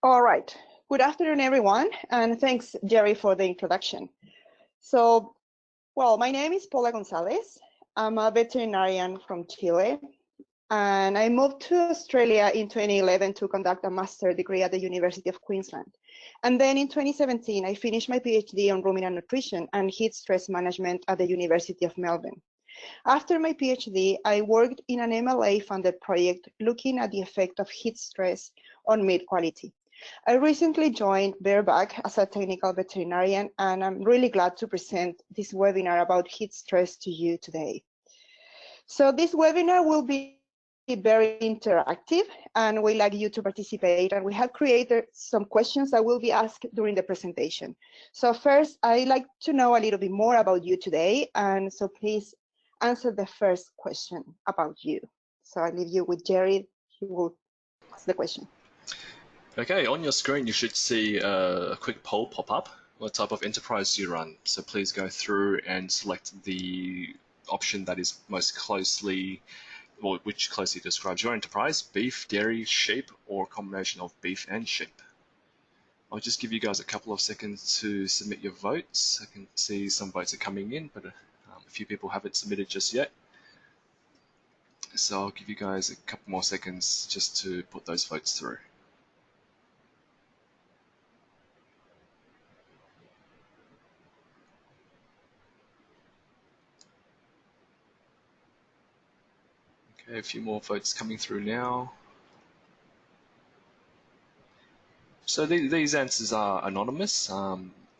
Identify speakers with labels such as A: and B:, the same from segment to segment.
A: All right. Good afternoon, everyone, and thanks, Jerry, for the introduction. So, well, my name is Paula Gonzalez. I'm a veterinarian from Chile, and I moved to Australia in 2011 to conduct a master's degree at the University of Queensland. And then in 2017, I finished my PhD on ruminant nutrition and heat stress management at the University of Melbourne. After my PhD, I worked in an MLA-funded project looking at the effect of heat stress on meat quality. I recently joined Bareback as a technical veterinarian, and I'm really glad to present this webinar about heat stress to you today. So this webinar will be very interactive, and we'd like you to participate, and we have created some questions that will be asked during the presentation. So first, I'd like to know a little bit more about you today, and so please answer the first question about you. So I leave you with Jerry. He will ask the question.
B: Okay, on your screen you should see a quick poll pop up. What type of enterprise do you run? So please go through and select the option that is most closely, or which closely describes your enterprise: beef, dairy, sheep, or a combination of beef and sheep. I'll just give you guys a couple of seconds to submit your votes. I can see some votes are coming in, but a few people haven't submitted just yet. So I'll give you guys a couple more seconds just to put those votes through. Okay, a few more votes coming through now. So these answers are anonymous.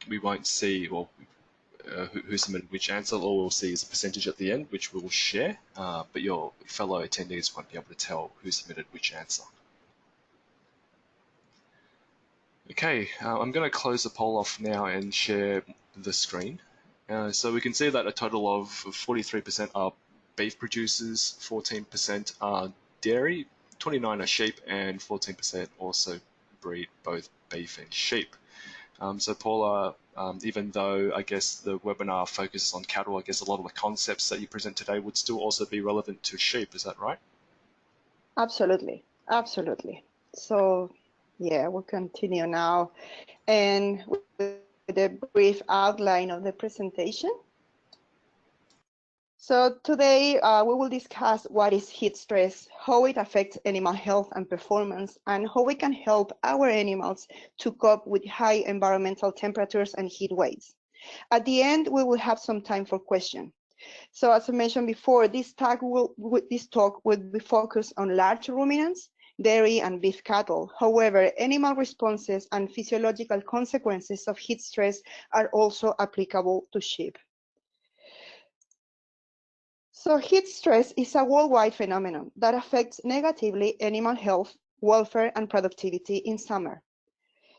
B: We won't see who submitted which answer. All we'll see is a percentage at the end, which we'll share, but your fellow attendees won't be able to tell who submitted which answer. Okay, I'm going to close the poll off now and share the screen. So we can see that a total of 43% are beef producers, 14% are dairy, 29% are sheep, and 14% also breed both beef and sheep. So Paula, even though I guess the webinar focuses on cattle, I guess a lot of the concepts that you present today would still also be relevant to sheep, is that right?
A: Absolutely, absolutely. So yeah, we'll continue now and with the brief outline of the presentation. So today we will discuss what is heat stress, how it affects animal health and performance, and how we can help our animals to cope with high environmental temperatures and heat waves. At the end, we will have some time for questions. So as I mentioned before, this talk will be focused on large ruminants, dairy and beef cattle. However, animal responses and physiological consequences of heat stress are also applicable to sheep. So heat stress is a worldwide phenomenon that affects negatively animal health, welfare, and productivity in summer.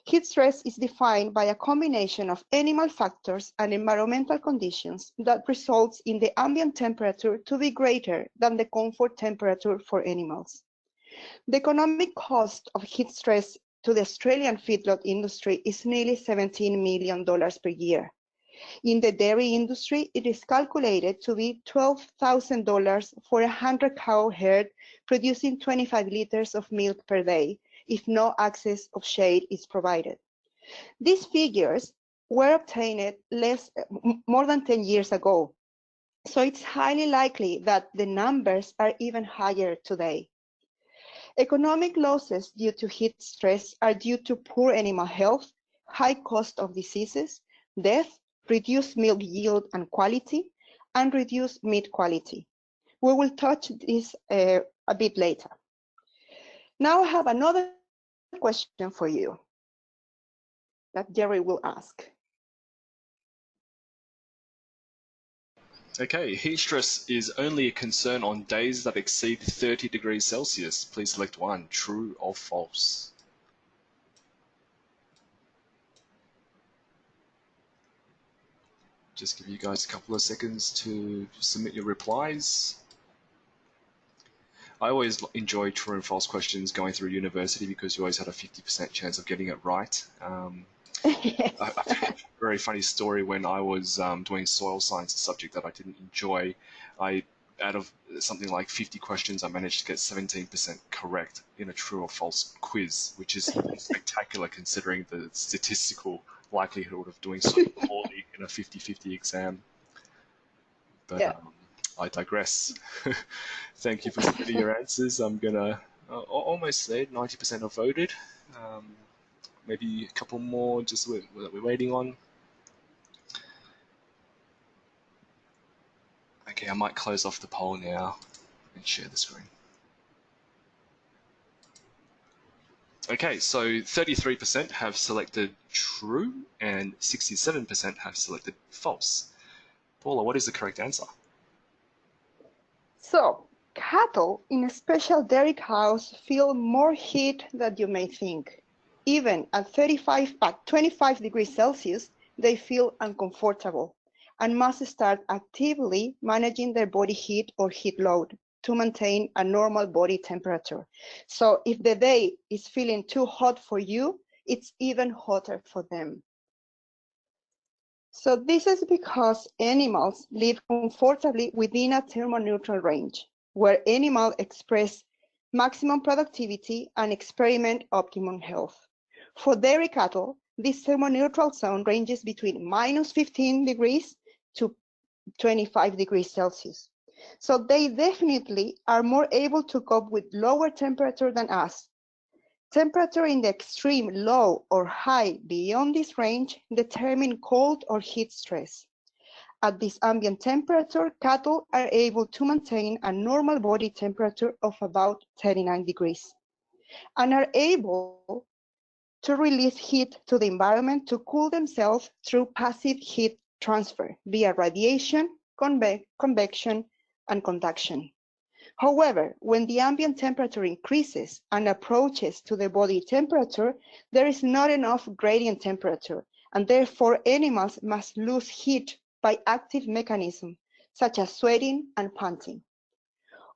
A: Heat stress is defined by a combination of animal factors and environmental conditions that results in the ambient temperature to be greater than the comfort temperature for animals. The economic cost of heat stress to the Australian feedlot industry is nearly $17 million per year. In the dairy industry, it is calculated to be $12,000 for a 100-cow herd producing 25 liters of milk per day, if no access of shade is provided. These figures were obtained more than 10 years ago, so it's highly likely that the numbers are even higher today. Economic losses due to heat stress are due to poor animal health, high cost of diseases, death, reduced milk yield and quality, and reduced meat quality. We will touch this a bit later. Now I have another question for you that Jerry will ask.
B: Okay, heat stress is only a concern on days that exceed 30 degrees Celsius. Please select one, true or false. Just give you guys a couple of seconds to submit your replies. I always enjoy true and false questions going through university because you always had a 50% chance of getting it right.
A: Yes.
B: A very funny story: when I was doing soil science, a subject that I didn't enjoy, I out of something like 50 questions, I managed to get 17% correct in a true or false quiz, which is spectacular considering the statistical likelihood of doing so poorly in a 50-50 exam. But
A: Yeah.
B: I digress. Thank you for submitting your answers. I'm gonna almost say 90% have voted. Maybe a couple more just that we're waiting on. Okay, I might close off the poll now and share the screen. Okay, so 33% have selected true and 67% have selected false. Paula, what is the correct answer?
A: So, cattle, in special dairy cows, feel more heat than you may think. Even at 25 degrees Celsius, they feel uncomfortable and must start actively managing their body heat or heat load to maintain a normal body temperature. So if the day is feeling too hot for you, it's even hotter for them. So this is because animals live comfortably within a thermoneutral range, where animals express maximum productivity and experiment optimum health. For dairy cattle, this thermoneutral zone ranges between -15 degrees to 25 degrees Celsius. So they definitely are more able to cope with lower temperature than us. Temperature in the extreme low or high beyond this range determine cold or heat stress. At this ambient temperature, cattle are able to maintain a normal body temperature of about 39 degrees and are able to release heat to the environment to cool themselves through passive heat transfer via radiation, convection, and conduction. However, when the ambient temperature increases and approaches to the body temperature, there is not enough gradient temperature, and therefore animals must lose heat by active mechanisms such as sweating and panting.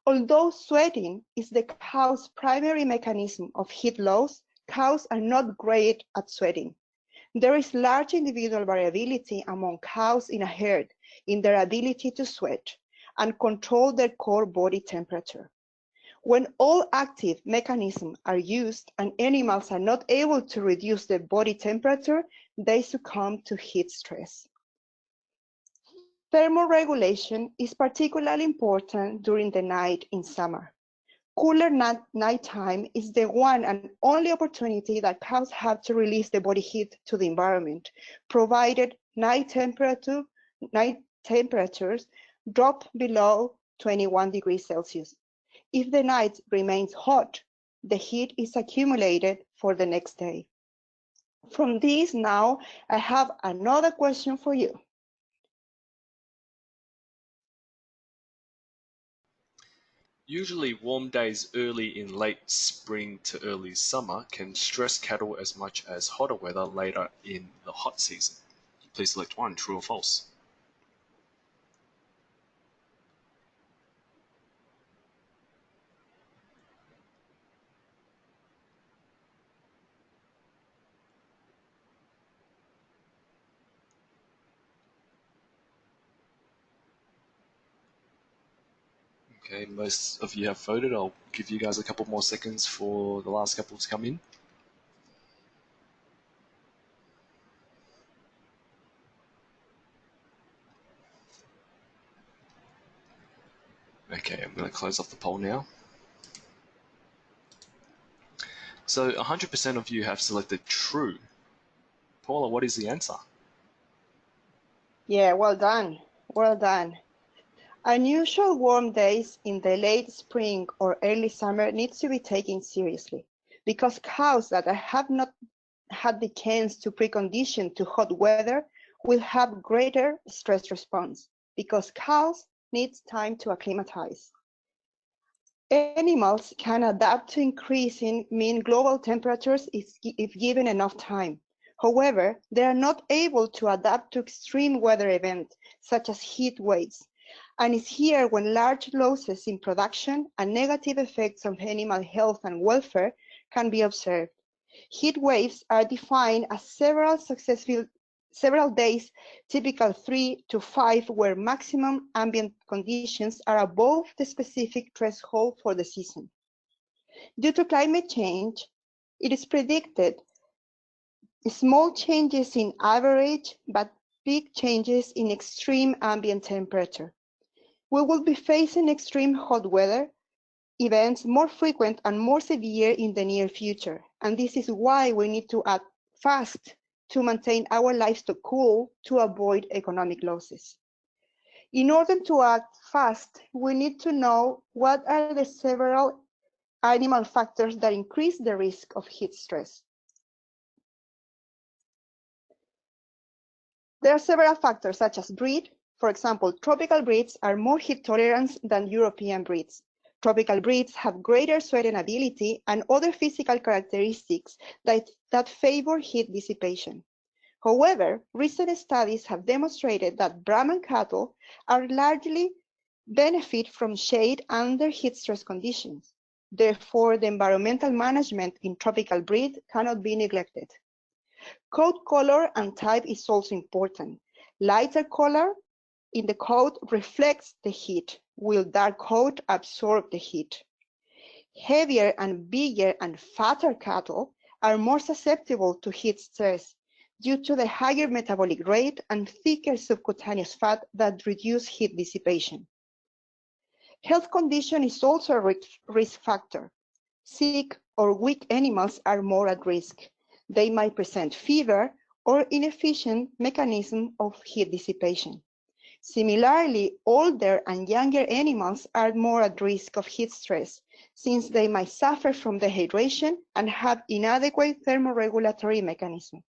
A: Although sweating is the cow's primary mechanism of heat loss, cows are not great at sweating. There is large individual variability among cows in a herd in their ability to sweat and control their core body temperature. When all active mechanisms are used and animals are not able to reduce their body temperature, they succumb to heat stress. Thermoregulation is particularly important during the night in summer. Cooler nighttime is the one and only opportunity that cows have to release the body heat to the environment, provided night temperatures drop below 21 degrees Celsius. If the night remains hot, the heat is accumulated for the next day. From this now, I have another question for you.
B: Usually warm days early in late spring to early summer can stress cattle as much as hotter weather later in the hot season. Please select one, true or false. Okay, most of you have voted. I'll give you guys a couple more seconds for the last couple to come in. Okay, I'm going to close off the poll now. So 100% of you have selected true. Paula, what is the answer?
A: Yeah, well done. Well done. Unusual warm days in the late spring or early summer needs to be taken seriously because cows that have not had the chance to precondition to hot weather will have greater stress response because cows need time to acclimatize. Animals can adapt to increasing mean global temperatures if given enough time. However, they are not able to adapt to extreme weather events such as heat waves, and it's here when large losses in production and negative effects on animal health and welfare can be observed. Heat waves are defined as several several days, typical 3 to 5, where maximum ambient conditions are above the specific threshold for the season. Due to climate change, it is predicted small changes in average, but big changes in extreme ambient temperature. We will be facing extreme hot weather events more frequent and more severe in the near future. And this is why we need to act fast to maintain our livestock cool to avoid economic losses. In order to act fast, we need to know what are the several animal factors that increase the risk of heat stress. There are several factors such as breed. For example, tropical breeds are more heat tolerant than European breeds. Tropical breeds have greater sweating ability and other physical characteristics that favor heat dissipation. However, recent studies have demonstrated that Brahman cattle are largely benefit from shade under heat stress conditions. Therefore, the environmental management in tropical breed cannot be neglected. Coat color and type is also important. Lighter color in the coat reflects the heat, while dark coat absorb the heat. Heavier and bigger and fatter cattle are more susceptible to heat stress due to the higher metabolic rate and thicker subcutaneous fat that reduce heat dissipation. Health condition is also a risk factor. Sick or weak animals are more at risk. They might present fever or inefficient mechanism of heat dissipation. Similarly, older and younger animals are more at risk of heat stress, since they might suffer from dehydration and have inadequate thermoregulatory mechanism.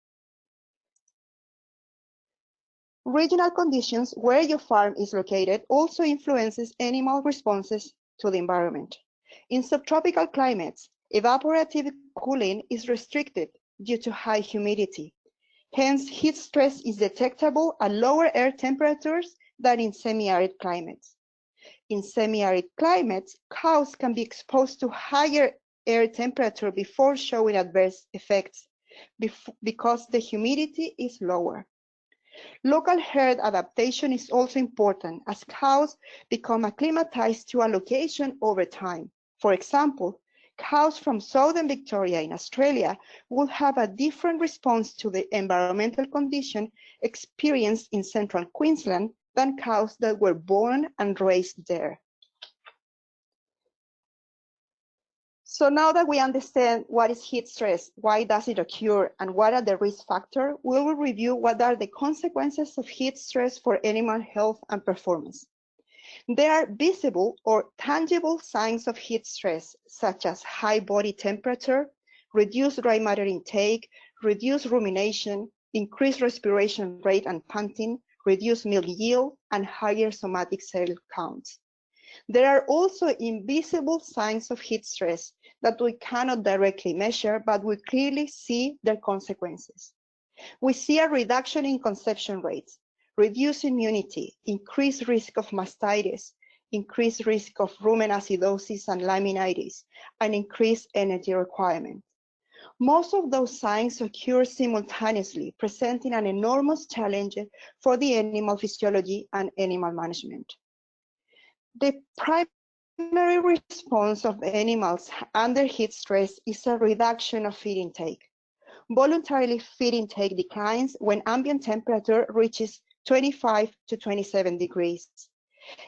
A: Regional conditions where your farm is located also influences animal responses to the environment. In subtropical climates, evaporative cooling is restricted due to high humidity. Hence, heat stress is detectable at lower air temperatures than in semi-arid climates. In semi-arid climates, cows can be exposed to higher air temperature before showing adverse effects because the humidity is lower. Local herd adaptation is also important as cows become acclimatized to a location over time. For example, cows from southern Victoria in Australia will have a different response to the environmental condition experienced in central Queensland than cows that were born and raised there. So now that we understand what is heat stress, why does it occur, and what are the risk factors, we will review what are the consequences of heat stress for animal health and performance. There are visible or tangible signs of heat stress, such as high body temperature, reduced dry matter intake, reduced rumination, increased respiration rate and panting, reduced milk yield, and higher somatic cell counts. There are also invisible signs of heat stress that we cannot directly measure, but we clearly see their consequences. We see a reduction in conception rates, reduced immunity, increased risk of mastitis, increased risk of rumen acidosis and laminitis, and increased energy requirement. Most of those signs occur simultaneously, presenting an enormous challenge for the animal physiology and animal management. The primary response of animals under heat stress is a reduction of feed intake. Voluntarily feed intake declines when ambient temperature reaches 25 to 27 degrees.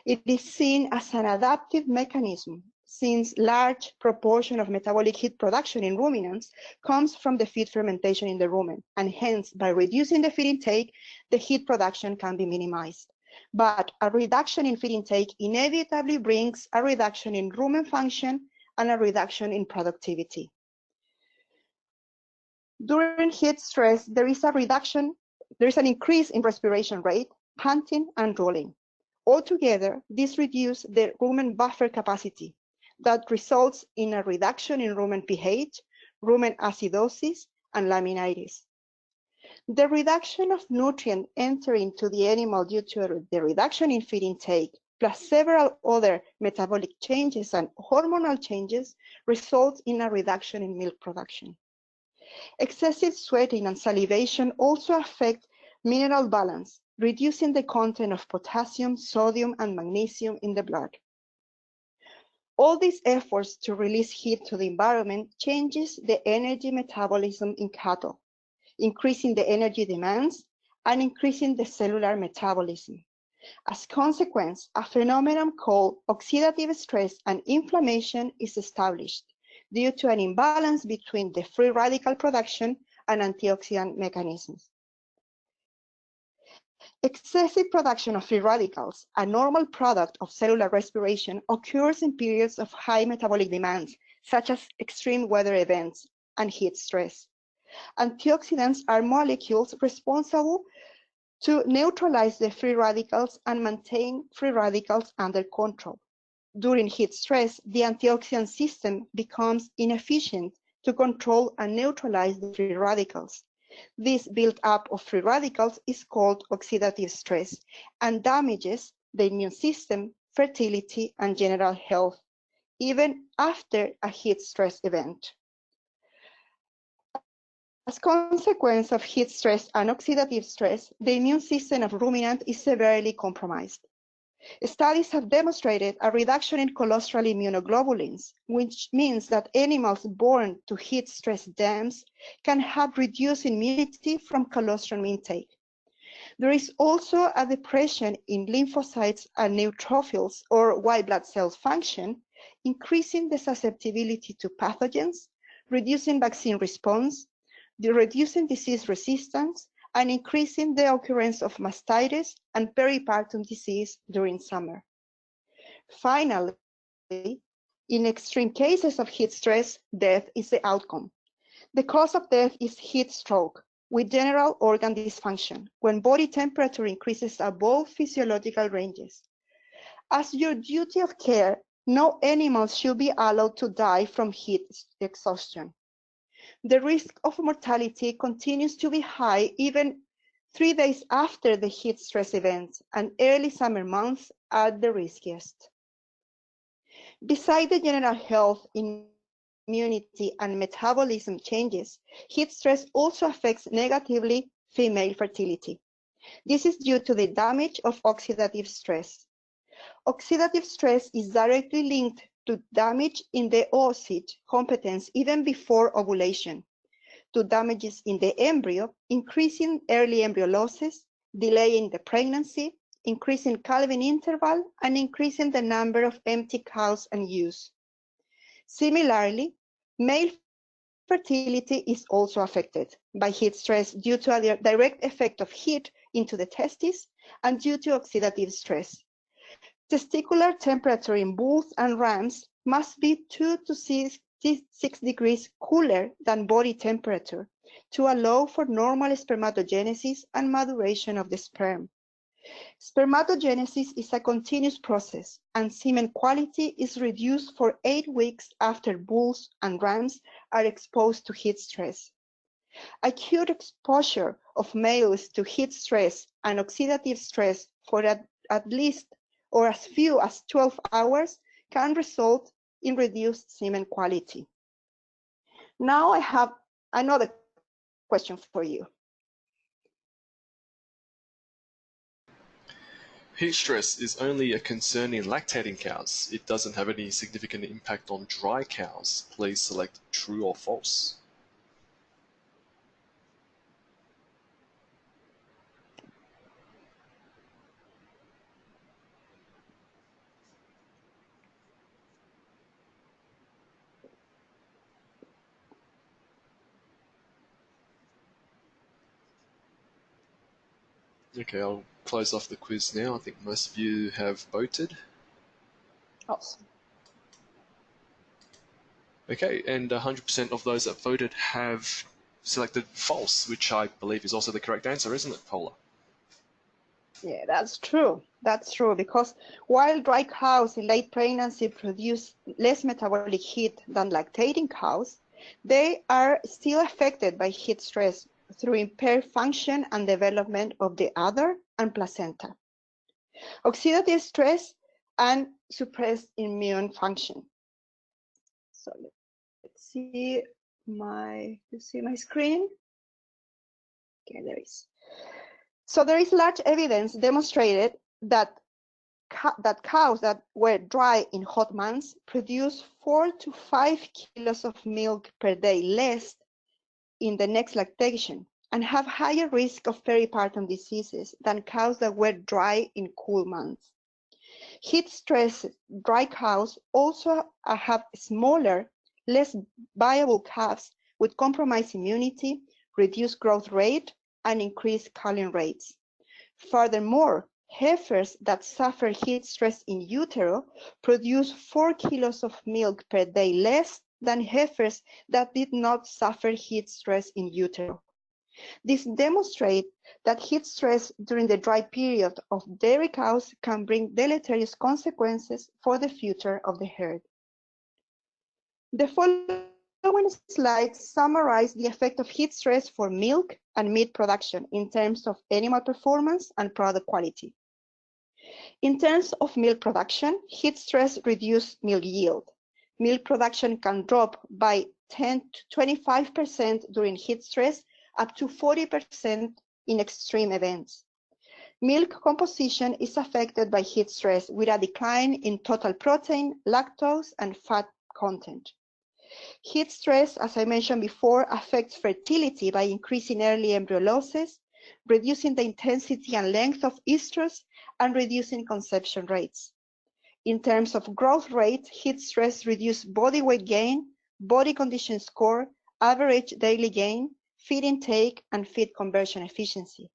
A: It is seen as an adaptive mechanism since large proportion of metabolic heat production in ruminants comes from the feed fermentation in the rumen, and hence by reducing the feed intake, the heat production can be minimized. But a reduction in feed intake inevitably brings a reduction in rumen function and a reduction in productivity. During heat stress, there is an increase in respiration rate, panting, and rolling. Altogether, this reduces the rumen buffer capacity that results in a reduction in rumen pH, rumen acidosis, and laminitis. The reduction of nutrient entering to the animal due to the reduction in feed intake, plus several other metabolic changes and hormonal changes, results in a reduction in milk production. Excessive sweating and salivation also affect Mineral balance, reducing the content of potassium, sodium, and magnesium in the blood. All these efforts to release heat to the environment changes the energy metabolism in cattle, increasing the energy demands and increasing the cellular metabolism. As a consequence, a phenomenon called oxidative stress and inflammation is established due to an imbalance between the free radical production and antioxidant mechanisms. Excessive production of free radicals, a normal product of cellular respiration, occurs in periods of high metabolic demands, such as extreme weather events and heat stress. Antioxidants are molecules responsible to neutralize the free radicals and maintain free radicals under control. During heat stress, the antioxidant system becomes inefficient to control and neutralize the free radicals. This build-up of free radicals is called oxidative stress and damages the immune system, fertility, and general health, even after a heat stress event. As a consequence of heat stress and oxidative stress, the immune system of ruminants is severely compromised. Studies have demonstrated a reduction in cholesterol immunoglobulins, which means that animals born to heat stress dams can have reduced immunity from colostrum intake. There is also a depression in lymphocytes and neutrophils or white blood cells function, increasing the susceptibility to pathogens, reducing vaccine response, reducing disease resistance, and increasing the occurrence of mastitis and peripartum disease during summer. Finally, in extreme cases of heat stress, death is the outcome. The cause of death is heat stroke with general organ dysfunction when body temperature increases above physiological ranges. As your duty of care, no animals should be allowed to die from heat exhaustion. The risk of mortality continues to be high even 3 days after the heat stress events, and early summer months are the riskiest. Besides the general health, immunity, and metabolism changes, heat stress also affects negatively female fertility. This is due to the damage of oxidative stress. Oxidative stress is directly linked to damage in the oocyte competence even before ovulation, to damages in the embryo, increasing early embryo losses, delaying the pregnancy, increasing calving interval, and increasing the number of empty cows and ewes. Similarly, male fertility is also affected by heat stress due to a direct effect of heat into the testes and due to oxidative stress. Testicular temperature in bulls and rams must be 2 to 6 degrees cooler than body temperature to allow for normal spermatogenesis and maturation of the sperm. Spermatogenesis is a continuous process, and semen quality is reduced for 8 weeks after bulls and rams are exposed to heat stress. Acute exposure of males to heat stress and oxidative stress for at least or as few as 12 hours can result in reduced semen quality. Now I have another question for you.
B: Heat stress is only a concern in lactating cows. It doesn't have any significant impact on dry cows. Please select true or false. Okay, I'll close off the quiz now. I think most of you have voted.
A: Awesome.
B: Okay, and 100% of those that voted have selected false, which I believe is also the correct answer, isn't it, Paula?
A: Yeah, that's true. That's true, because while dry cows in late pregnancy produce less metabolic heat than lactating cows, they are still affected by heat stress through impaired function and development of the udder and placenta, oxidative stress, and suppressed immune function. So let's see you see my screen? Okay, there is. So there is large evidence demonstrated that cows that were dry in hot months produce 4 to 5 kilos of milk per day less in the next lactation and have higher risk of peripartum diseases than cows that were dry in cool months. Heat-stressed dry cows also have smaller, less viable calves with compromised immunity, reduced growth rate, and increased culling rates. Furthermore, heifers that suffer heat stress in utero produce 4 kilos of milk per day less than heifers that did not suffer heat stress in utero. This demonstrates that heat stress during the dry period of dairy cows can bring deleterious consequences for the future of the herd. The following slides summarize the effect of heat stress for milk and meat production in terms of animal performance and product quality. In terms of milk production, heat stress reduces milk yield. Milk production can drop by 10 to 25% during heat stress, up to 40% in extreme events. Milk composition is affected by heat stress with a decline in total protein, lactose, and fat content. Heat stress, as I mentioned before, affects fertility by increasing early embryo losses, reducing the intensity and length of estrus, and reducing conception rates. In terms of growth rate, heat stress reduces body weight gain, body condition score, average daily gain, feed intake, and feed conversion efficiency.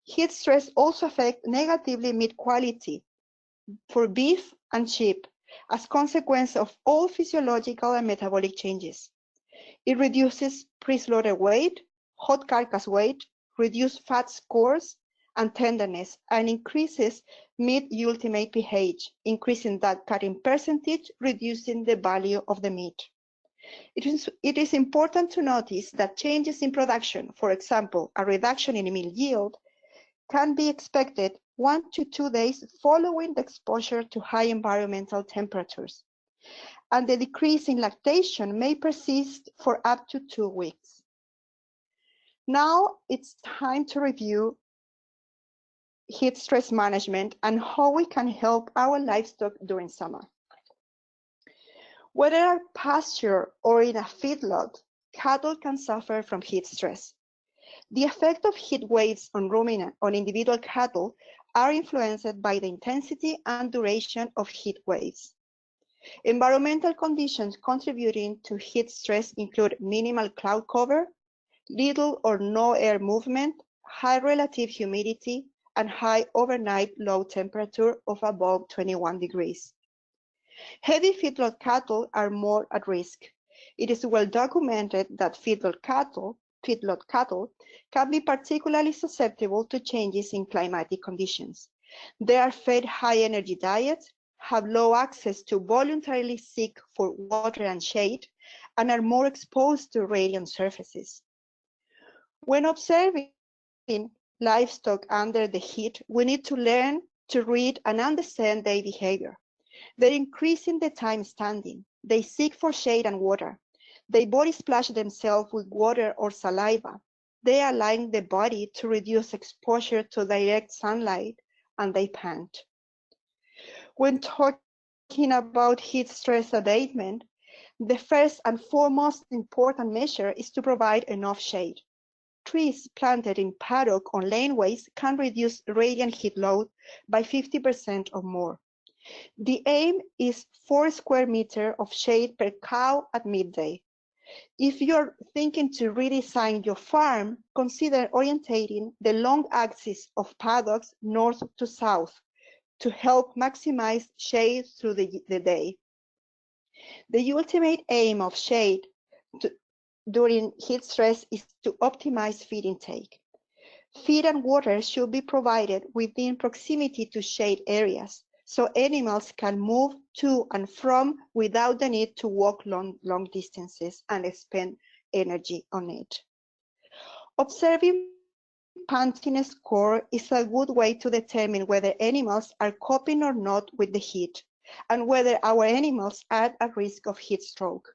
A: Heat stress also affects negatively meat quality for beef and sheep as a consequence of all physiological and metabolic changes. It reduces pre-slaughter weight, hot carcass weight, reduced fat scores and tenderness, and increases meat ultimate pH, increasing that cutting percentage, reducing the value of the meat. It is important to notice that changes in production, for example, a reduction in meal yield, can be expected 1 to 2 days following the exposure to high environmental temperatures, and the decrease in lactation may persist for up to 2 weeks. Now it's time to review heat stress management and how we can help our livestock during summer. Whether at pasture or in a feedlot, cattle can suffer from heat stress. The effect of heat waves on individual cattle are influenced by the intensity and duration of heat waves. Environmental conditions contributing to heat stress include minimal cloud cover, little or no air movement, high relative humidity, and high overnight low temperature of above 21 degrees. Heavy feedlot cattle are more at risk. It is well documented that feedlot cattle can be particularly susceptible to changes in climatic conditions. They are fed high-energy diets, have low access to voluntarily seek for water and shade, and are more exposed to radiant surfaces. When observing livestock under the heat, we need to learn to read and understand their behavior. They're increasing the time standing. They seek for shade and water. They body splash themselves with water or saliva. They align the body to reduce exposure to direct sunlight, and they pant. When talking about heat stress abatement, the first and foremost important measure is to provide enough shade. Trees planted in paddock on laneways can reduce radiant heat load by 50% or more. The aim is 4 square meters of shade per cow at midday. If you're thinking to redesign your farm, consider orientating the long axis of paddocks north to south to help maximize shade through the day. The ultimate aim of shade during heat stress is to optimize feed intake. Feed and water should be provided within proximity to shade areas, so animals can move to and from without the need to walk long distances and expend energy on it. Observing panting score is a good way to determine whether animals are coping or not with the heat, and whether our animals are at risk of heat stroke.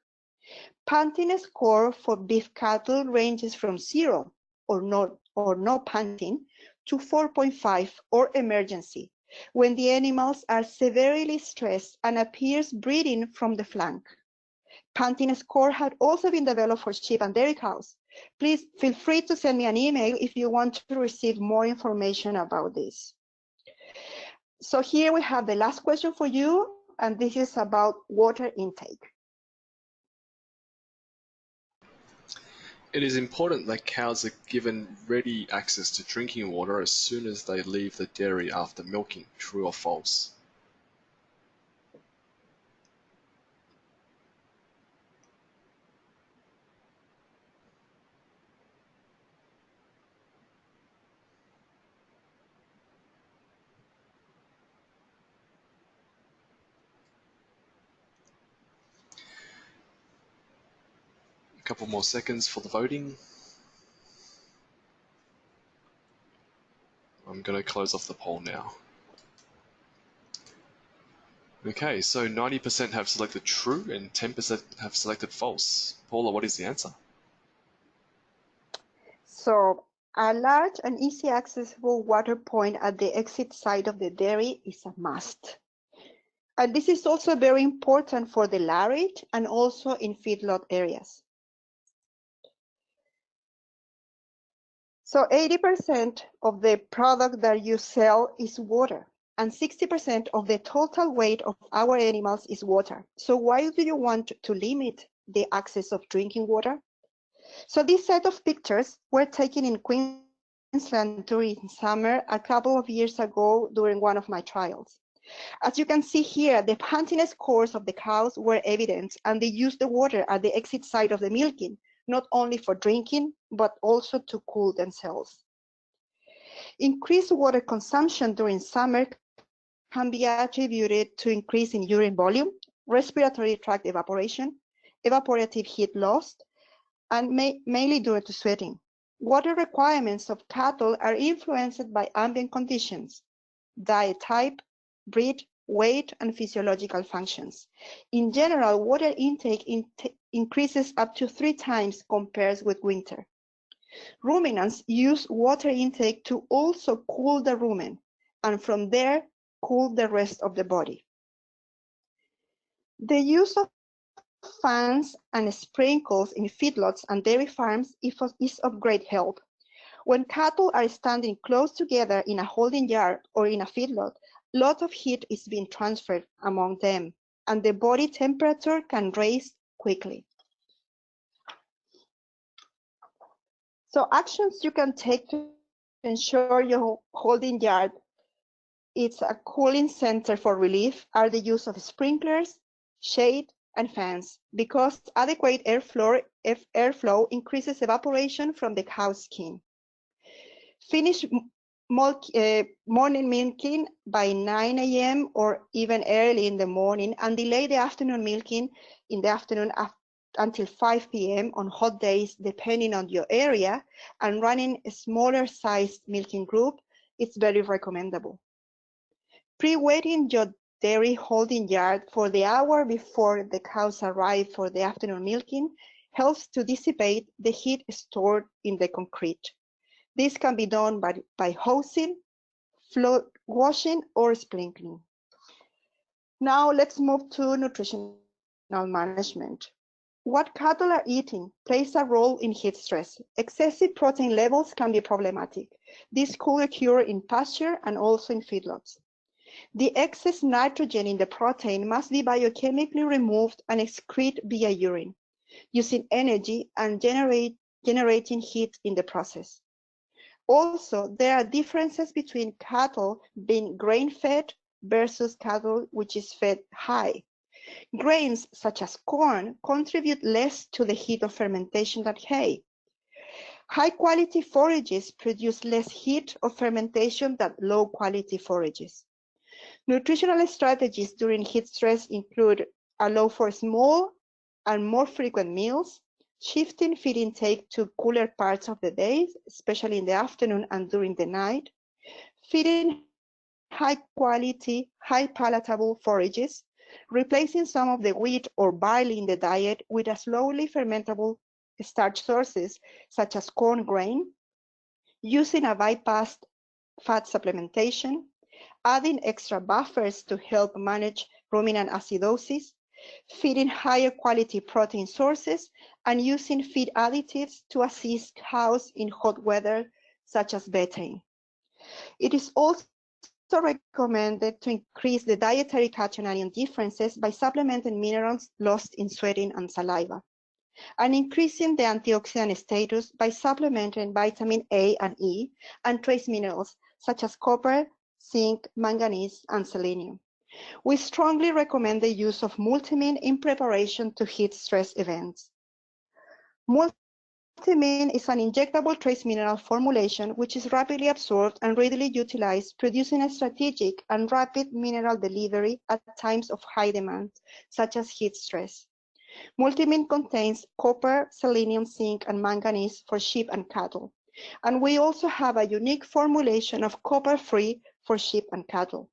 A: Panting score for beef cattle ranges from 0 or or no panting, to 4.5 or emergency, when the animals are severely stressed and appears breathing from the flank. Panting score had also been developed for sheep and dairy cows. Please feel free to send me an email if you want to receive more information about this. So here we have the last question for you, and this is about water intake.
B: It is important that cows are given ready access to drinking water as soon as they leave the dairy after milking. True or false? A couple more seconds for the voting. I'm going to close off the poll now. Okay, so 90% have selected true and 10% have selected false. Paula, what is the answer?
A: So a large and easy accessible water point at the exit side of the dairy is a must. And this is also very important for the lairage and also in feedlot areas. So 80% of the product that you sell is water, and 60% of the total weight of our animals is water. So why do you want to limit the access of drinking water? So this set of pictures were taken in Queensland during summer a couple of years ago during one of my trials. As you can see here, the panting scores of the cows were evident, and they used the water at the exit side of the milking, not only for drinking, but also to cool themselves. Increased water consumption during summer can be attributed to increase in urine volume, respiratory tract evaporation, evaporative heat loss, and mainly due to sweating. Water requirements of cattle are influenced by ambient conditions, diet type, breed, weight, and physiological functions. In general, water intake increases up to 3 times compared with winter. Ruminants use water intake to also cool the rumen, and from there, cool the rest of the body. The use of fans and sprinkles in feedlots and dairy farms is of great help. When cattle are standing close together in a holding yard or in a feedlot, a lot of heat is being transferred among them, and the body temperature can rise quickly. So actions you can take to ensure your holding yard is a cooling center for relief are the use of sprinklers, shade, and fans, because adequate airflow increases evaporation from the cow's skin. Finish morning milking by 9 a.m. or even early in the morning, and delay the afternoon milking in the afternoon until 5 p.m. on hot days, depending on your area, and running a smaller sized milking group is very recommendable. Pre-wetting your dairy holding yard for the hour before the cows arrive for the afternoon milking helps to dissipate the heat stored in the concrete. This can be done by hosing, float washing, or sprinkling. Now let's move to nutritional management. What cattle are eating plays a role in heat stress. Excessive protein levels can be problematic. This could occur in pasture and also in feedlots. The excess nitrogen in the protein must be biochemically removed and excreted via urine, using energy and generating heat in the process. Also, there are differences between cattle being grain-fed versus cattle which is fed high. Grains such as corn contribute less to the heat of fermentation than hay. High-quality forages produce less heat of fermentation than low-quality forages. Nutritional strategies during heat stress include allow for small and more frequent meals, shifting feed intake to cooler parts of the day, especially in the afternoon and during the night, feeding high-quality, high-palatable forages, replacing some of the wheat or barley in the diet with a slowly fermentable starch sources such as corn grain, using a bypassed fat supplementation, adding extra buffers to help manage ruminant acidosis, feeding higher quality protein sources, and using feed additives to assist cows in hot weather, such as betaine. It is also recommended to increase the dietary cation-anion differences by supplementing minerals lost in sweating and saliva, and increasing the antioxidant status by supplementing vitamin A and E and trace minerals such as copper, zinc, manganese, and selenium. We strongly recommend the use of multimin in preparation to heat stress events. Multimin is an injectable trace mineral formulation which is rapidly absorbed and readily utilized, producing a strategic and rapid mineral delivery at times of high demand, such as heat stress. Multimin contains copper, selenium, zinc, and manganese for sheep and cattle. And we also have a unique formulation of copper-free for sheep and cattle.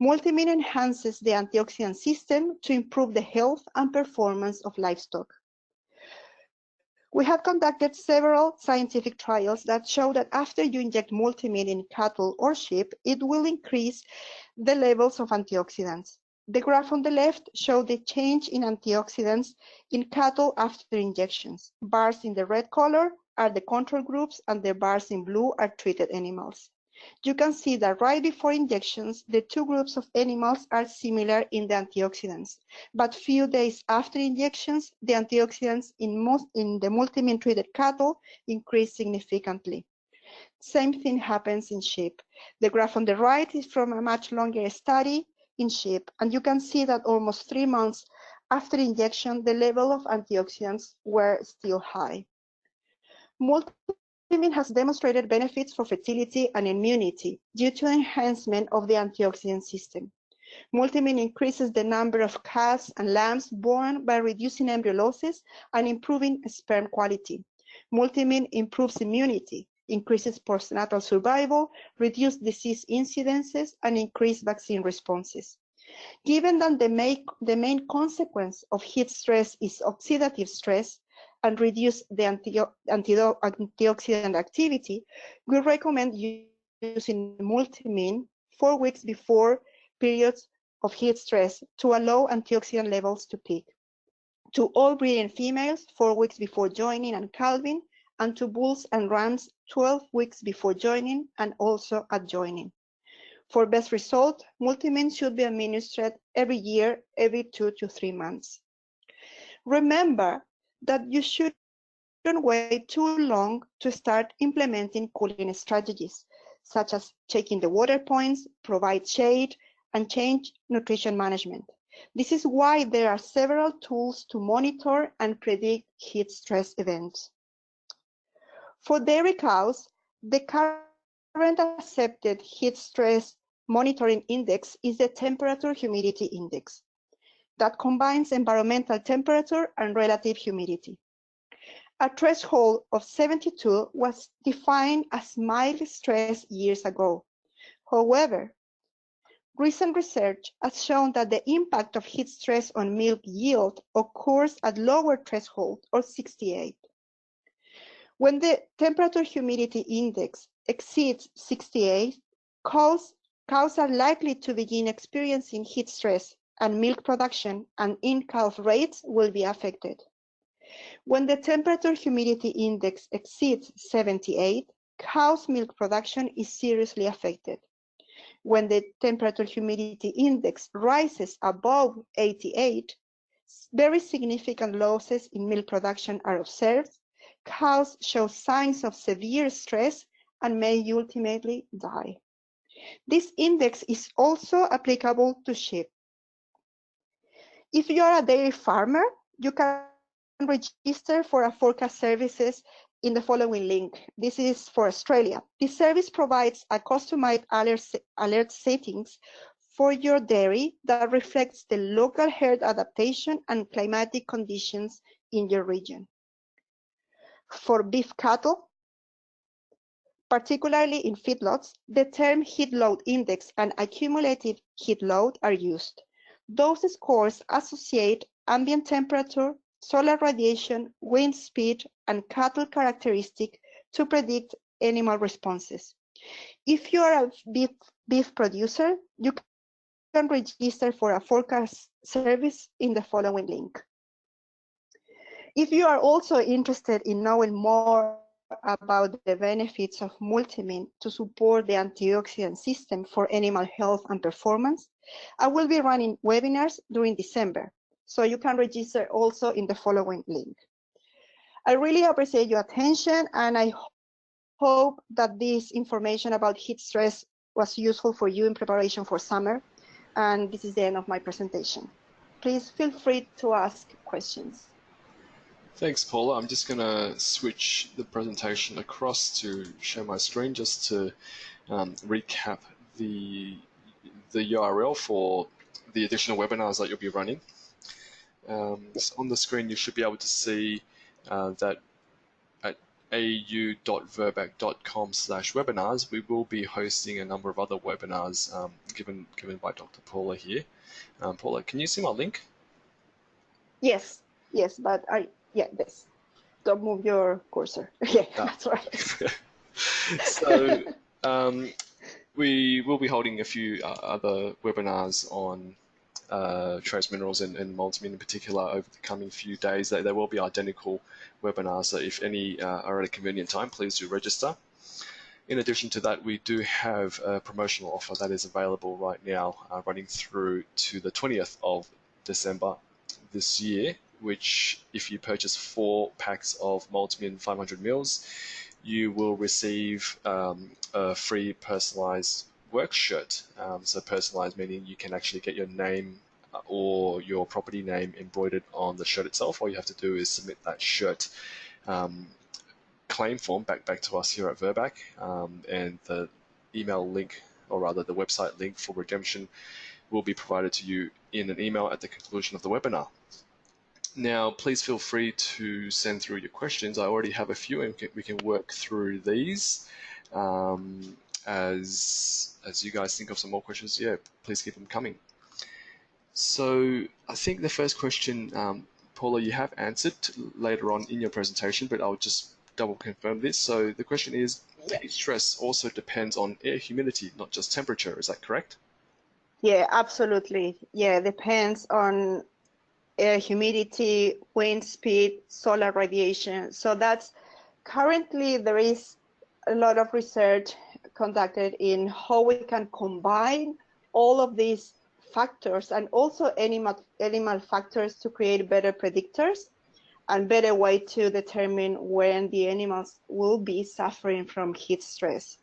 A: Multimin enhances the antioxidant system to improve the health and performance of livestock. We have conducted several scientific trials that show that after you inject multimin in cattle or sheep, it will increase the levels of antioxidants. The graph on the left shows the change in antioxidants in cattle after injections. Bars in the red color are the control groups, and the bars in blue are treated animals. You can see that right before injections, the two groups of animals are similar in the antioxidants, but few days after injections, the antioxidants in the multimin-treated cattle increase significantly. Same thing happens in sheep. The graph on the right is from a much longer study in sheep, and you can see that almost 3 months after injection, the level of antioxidants were still high. Multimin has demonstrated benefits for fertility and immunity due to enhancement of the antioxidant system. Multimin increases the number of calves and lambs born by reducing embryo losses and improving sperm quality. Multimin improves immunity, increases postnatal survival, reduces disease incidences, and increases vaccine responses. Given that the main consequence of heat stress is oxidative stress and reduce the antioxidant activity, we recommend using multimin 4 weeks before periods of heat stress to allow antioxidant levels to peak. To all breeding females 4 weeks before joining and calving, and to bulls and rams 12 weeks before joining and also at joining. For best result, multimin should be administered every year, every 2 to 3 months. Remember that you shouldn't wait too long to start implementing cooling strategies, such as checking the water points, provide shade, and change nutrition management. This is why there are several tools to monitor and predict heat stress events. For dairy cows, the current accepted heat stress monitoring index is the temperature humidity index that combines environmental temperature and relative humidity. A threshold of 72 was defined as mild stress years ago. However, recent research has shown that the impact of heat stress on milk yield occurs at lower threshold, or 68. When the temperature humidity index exceeds 68, cows are likely to begin experiencing heat stress, and milk production and in-calf rates will be affected. When the temperature humidity index exceeds 78, cows' milk production is seriously affected. When the temperature humidity index rises above 88, very significant losses in milk production are observed. Cows show signs of severe stress and may ultimately die. This index is also applicable to sheep. If you are a dairy farmer, you can register for a forecast services in the following link. This is for Australia. This service provides a customized alert settings for your dairy that reflects the local herd adaptation and climatic conditions in your region. For beef cattle, particularly in feedlots, the term heat load index and accumulative heat load are used. Those scores associate ambient temperature, solar radiation, wind speed, and cattle characteristic to predict animal responses. If you are a beef producer, you can register for a forecast service in the following link. If you are also interested in knowing more about the benefits of multimin to support the antioxidant system for animal health and performance, I will be running webinars during December, so you can register also in the following link. I really appreciate your attention, and I hope that this information about heat stress was useful for you in preparation for summer. And this is the end of my presentation. Please feel free to ask questions.
B: Thanks, Paula. I'm just going to switch the presentation across to share my screen just to recap the URL for the additional webinars that you'll be running. So on the screen, you should be able to see that at au.virbac.com/webinars, we will be hosting a number of other webinars given by Dr. Paula here. Paula, can you see my link?
A: Yes, but this. Don't move your cursor. Yeah, that's right.
B: So we will be holding a few other webinars on trace minerals and multimin in particular over the coming few days. They will be identical webinars, so if any are at a convenient time, please do register. In addition to that, we do have a promotional offer that is available right now, running through to the 20th of December this year, which if you purchase 4 packs of multimin 500 mils, you will receive a free personalized work shirt. So personalized meaning you can actually get your name or your property name embroidered on the shirt itself. All you have to do is submit that shirt claim form back to us here at Virbac, and the email link, or rather the website link for redemption, will be provided to you in an email at the conclusion of the webinar. Now, please feel free to send through your questions. I already have a few, and we can work through these. As you guys think of some more questions, yeah, please keep them coming. So I think the first question, Paula, you have answered later on in your presentation, but I'll just double confirm this. So the question is, heat stress also depends on air humidity, not just temperature. Is that correct?
A: Yeah, absolutely. Yeah, depends on air humidity, wind speed, solar radiation. So that's currently there is a lot of research conducted in how we can combine all of these factors and also animal factors to create better predictors and better way to determine when the animals will be suffering from heat stress.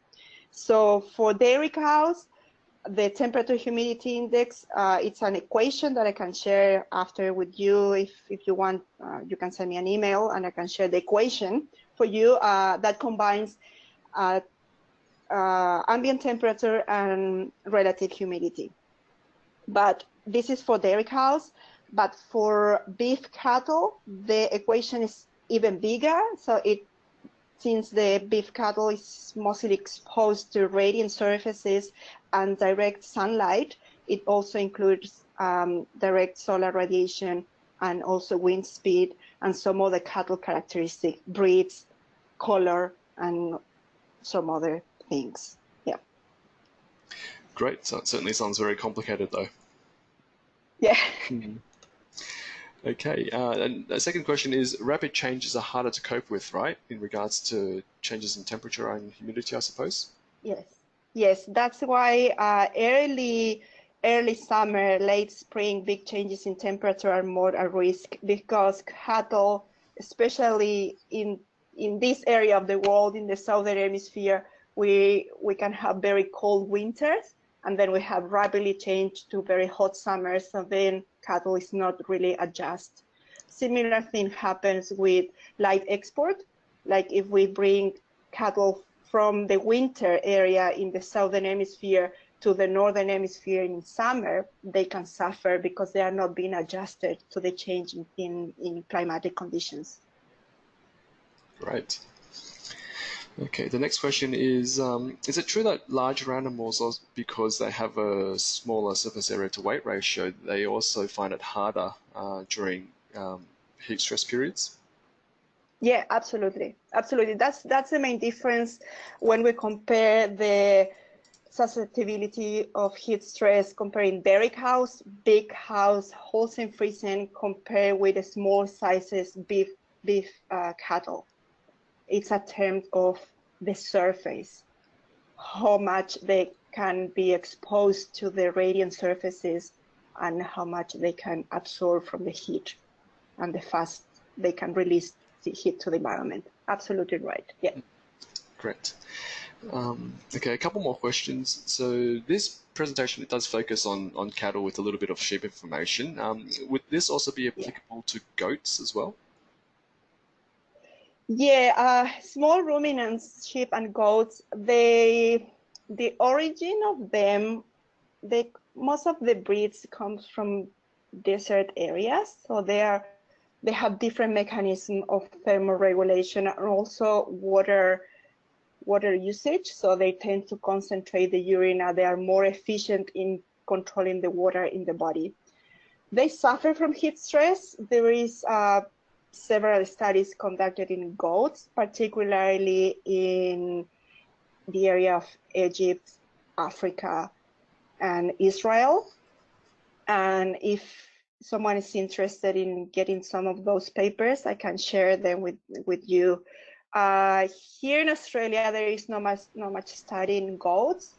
A: So for dairy cows, the temperature humidity index, it's an equation that I can share after with you. If you want, you can send me an email and I can share the equation for you that combines ambient temperature and relative humidity. But this is for dairy cows. But for beef cattle, the equation is even bigger. So since the beef cattle is mostly exposed to radiant surfaces and direct sunlight, it also includes direct solar radiation and also wind speed and some other cattle characteristics, breeds, color, and some other things. Yeah.
B: Great. So it certainly sounds very complicated, though.
A: Yeah.
B: Okay, and the second question is, rapid changes are harder to cope with, right, in regards to changes in temperature and humidity, I suppose?
A: Yes, that's why early summer, late spring, big changes in temperature are more at risk, because cattle, especially in this area of the world, in the southern hemisphere, we can have very cold winters, and then we have rapidly changed to very hot summers, so then cattle is not really adjust. Similar thing happens with live export, like if we bring cattle from the winter area in the southern hemisphere to the northern hemisphere in summer, they can suffer because they are not being adjusted to the change in climatic conditions.
B: Great. Okay, the next question is it true that larger animals, because they have a smaller surface area to weight ratio, they also find it harder during heat stress periods?
A: Yeah, absolutely. Absolutely. That's the main difference when we compare the susceptibility of heat stress comparing dairy cows, big cows, wholesale freezing compared with the small sizes beef cattle. It's a term of the surface, how much they can be exposed to the radiant surfaces and how much they can absorb from the heat and the fast they can release the heat to the environment. Absolutely right. Yeah.
B: Great. Okay, a couple more questions. So this presentation, it does focus on cattle with a little bit of sheep information. Would this also be applicable to goats as well?
A: Yeah, small ruminants, sheep and goats, the origin of them, most of the breeds comes from desert areas, so they have different mechanism of thermoregulation and also water usage, so they tend to concentrate the urine and they are more efficient in controlling the water in the body. They suffer from heat stress. There is several studies conducted in goats, particularly in the area of Egypt, Africa, and Israel. And if someone is interested in getting some of those papers, I can share them with you. Here in Australia, there is not much study in goats,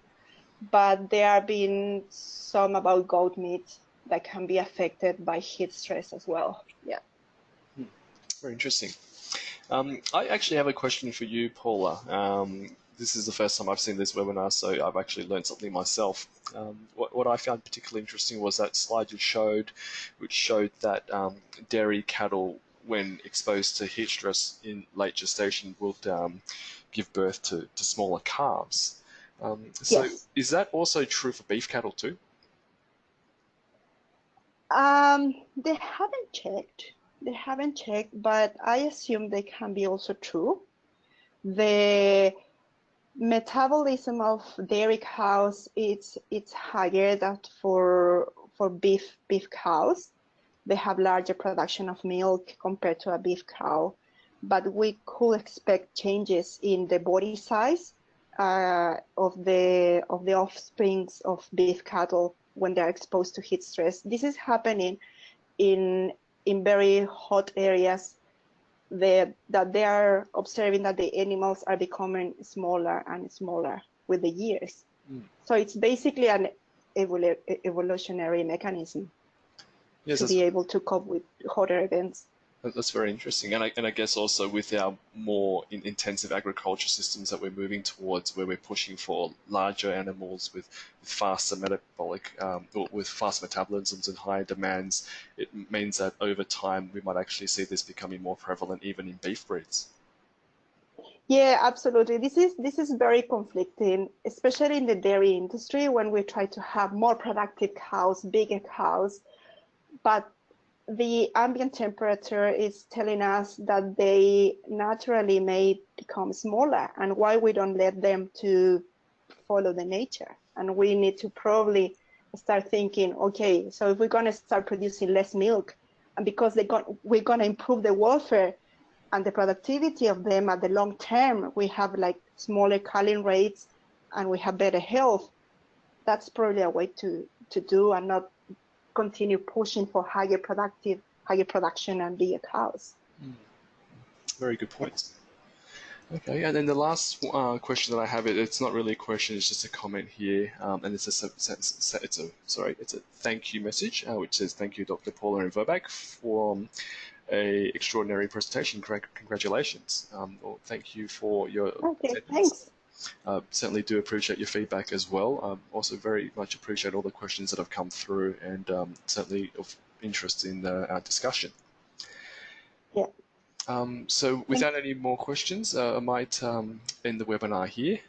A: but there have been some about goat meat that can be affected by heat stress as well. Yeah.
B: Very interesting. I actually have a question for you, Paula. This is the first time I've seen this webinar, so I've actually learned something myself. What I found particularly interesting was that slide you showed, which showed that dairy cattle, when exposed to heat stress in late gestation, will give birth to smaller calves. So
A: Yes.
B: is that also true for beef cattle too?
A: They haven't checked. They haven't checked, but I assume they can be also true. The metabolism of dairy cows it's higher than for beef cows. They have larger production of milk compared to a beef cow, but we could expect changes in the body size of the offsprings of beef cattle when they're exposed to heat stress. This is happening in very hot areas that they are observing that the animals are becoming smaller and smaller with the years. So it's basically an evolutionary mechanism to be able to cope with hotter events.
B: That's very interesting, and I guess also with our more intensive agriculture systems that we're moving towards, where we're pushing for larger animals with faster metabolic, or with faster metabolisms and higher demands, it means that over time we might actually see this becoming more prevalent even in beef breeds.
A: Yeah, absolutely. This is very conflicting, especially in the dairy industry when we try to have more productive cows, bigger cows, but the ambient temperature is telling us that they naturally may become smaller, and why we don't let them to follow the nature. And we need to probably start thinking, okay, so if we're going to start producing less milk, and because we're going to improve the welfare and the productivity of them at the long term, we have like smaller culling rates and we have better health, that's probably a way to do and not continue pushing for higher production and bigger cows.
B: Very good points. Okay, and then the last question that I have, it's not really a question, it's just a comment here, and it's a thank you message, which says, thank you, Dr. Paula Gonzalez-Rivas, for a extraordinary presentation. Congratulations. Well, thank you for your attendance.
A: Thanks.
B: Certainly do appreciate your feedback as well. Also very much appreciate all the questions that have come through, and certainly of interest in our discussion.
A: Yeah.
B: So without any more questions, I might end the webinar here.